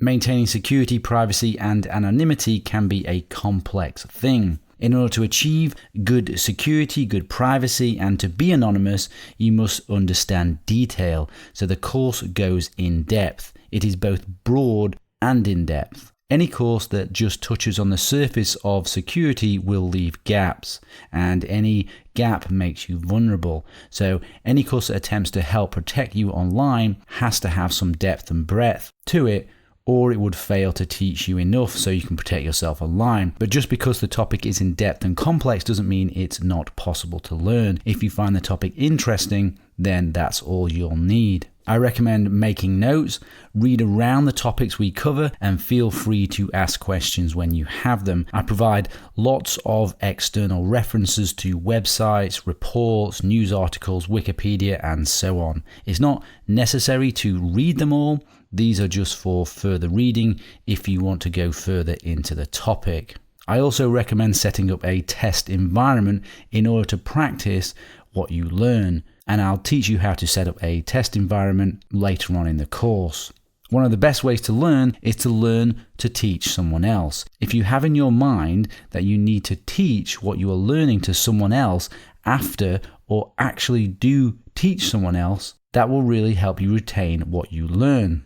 Maintaining security, privacy, and anonymity can be a complex thing. In order to achieve good security, good privacy, and to be anonymous, you must understand detail. So the course goes in depth. It is both broad and in depth. Any course that just touches on the surface of security will leave gaps, and any gap makes you vulnerable. So any course that attempts to help protect you online has to have some depth and breadth to it, or it would fail to teach you enough so you can protect yourself online. But just because the topic is in depth and complex doesn't mean it's not possible to learn. If you find the topic interesting, then that's all you'll need. I recommend making notes, read around the topics we cover, and feel free to ask questions when you have them. I provide lots of external references to websites, reports, news articles, Wikipedia, and so on. It's not necessary to read them all. These are just for further reading if you want to go further into the topic. I also recommend setting up a test environment in order to practice what you learn, and I'll teach you how to set up a test environment later on in the course. One of the best ways to learn is to learn to teach someone else. If you have in your mind that you need to teach what you are learning to someone else after, or actually do teach someone else, that will really help you retain what you learn.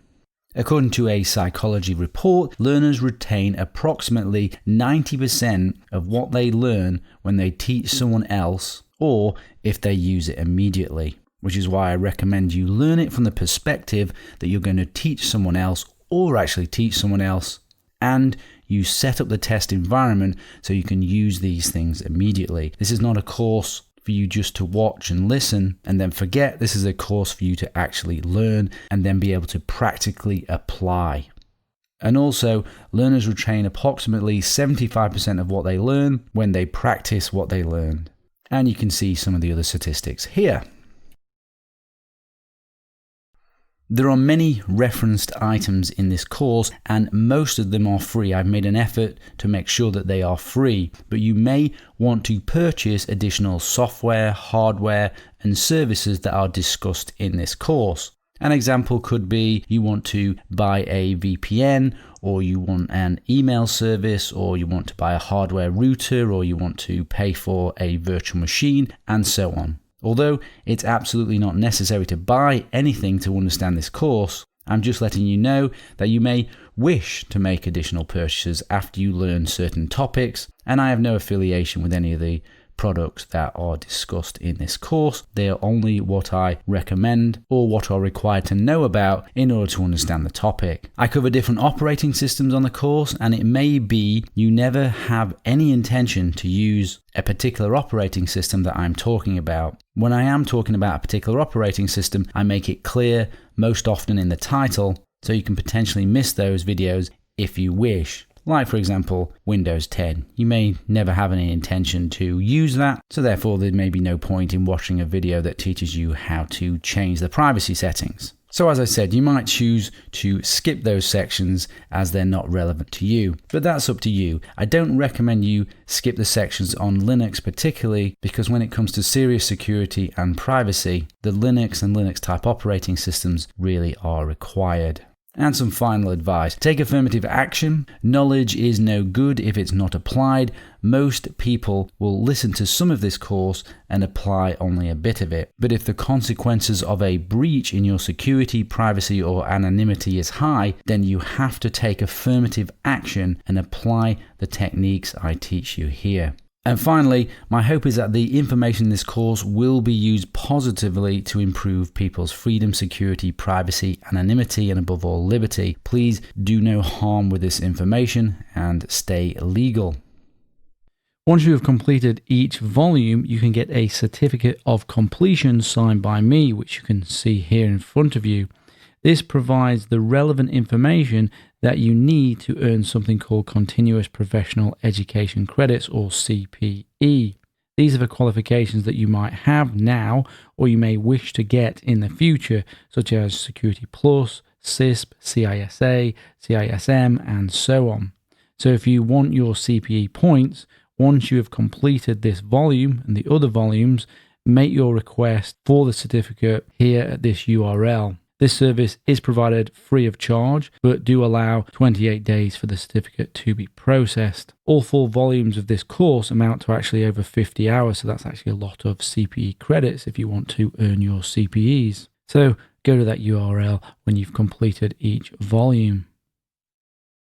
According to a psychology report, learners retain approximately 90% of what they learn when they teach someone else, or if they use it immediately, which is why I recommend you learn it from the perspective that you're going to teach someone else or actually teach someone else, and you set up the test environment so you can use these things immediately. This is not a course for you just to watch and listen and then forget. This is a course for you to actually learn and then be able to practically apply. And also, learners retain approximately 75% of what they learn when they practice what they learned. And you can see some of the other statistics here. There are many referenced items in this course, and most of them are free. I've made an effort to make sure that they are free, but you may want to purchase additional software, hardware, and services that are discussed in this course. An example could be you want to buy a VPN, or you want an email service, or you want to buy a hardware router, or you want to pay for a virtual machine, and so on. Although it's absolutely not necessary to buy anything to understand this course, I'm just letting you know that you may wish to make additional purchases after you learn certain topics, and I have no affiliation with any of the products that are discussed in this course. They are only what I recommend or what are required to know about in order to understand the topic. I cover different operating systems on the course, and it may be you never have any intention to use a particular operating system that I'm talking about. When I am talking about a particular operating system, I make it clear most often in the title, so you can potentially miss those videos if you wish. Like, for example, Windows 10. You may never have any intention to use that, so therefore there may be no point in watching a video that teaches you how to change the privacy settings. So as I said, you might choose to skip those sections as they're not relevant to you, but that's up to you. I don't recommend you skip the sections on Linux particularly, because when it comes to serious security and privacy, the Linux and Linux type operating systems really are required. And some final advice. Take affirmative action. Knowledge is no good if it's not applied. Most people will listen to some of this course and apply only a bit of it. But if the consequences of a breach in your security, privacy, or anonymity is high, then you have to take affirmative action and apply the techniques I teach you here. And finally, my hope is that the information in this course will be used positively to improve people's freedom, security, privacy, anonymity, and above all, liberty. Please do no harm with this information and stay legal. Once you have completed each volume, you can get a certificate of completion signed by me, which you can see here in front of you. This provides the relevant information that you need to earn something called Continuous Professional Education Credits, or CPE. These are the qualifications that you might have now or you may wish to get in the future, such as Security Plus, CISP, CISA, CISM, and so on. So if you want your CPE points, once you have completed this volume and the other volumes, make your request for the certificate here at this URL. This service is provided free of charge, but do allow 28 days for the certificate to be processed. All 4 volumes of this course amount to actually over 50 hours, so that's actually a lot of CPE credits if you want to earn your CPEs. So go to that URL when you've completed each volume.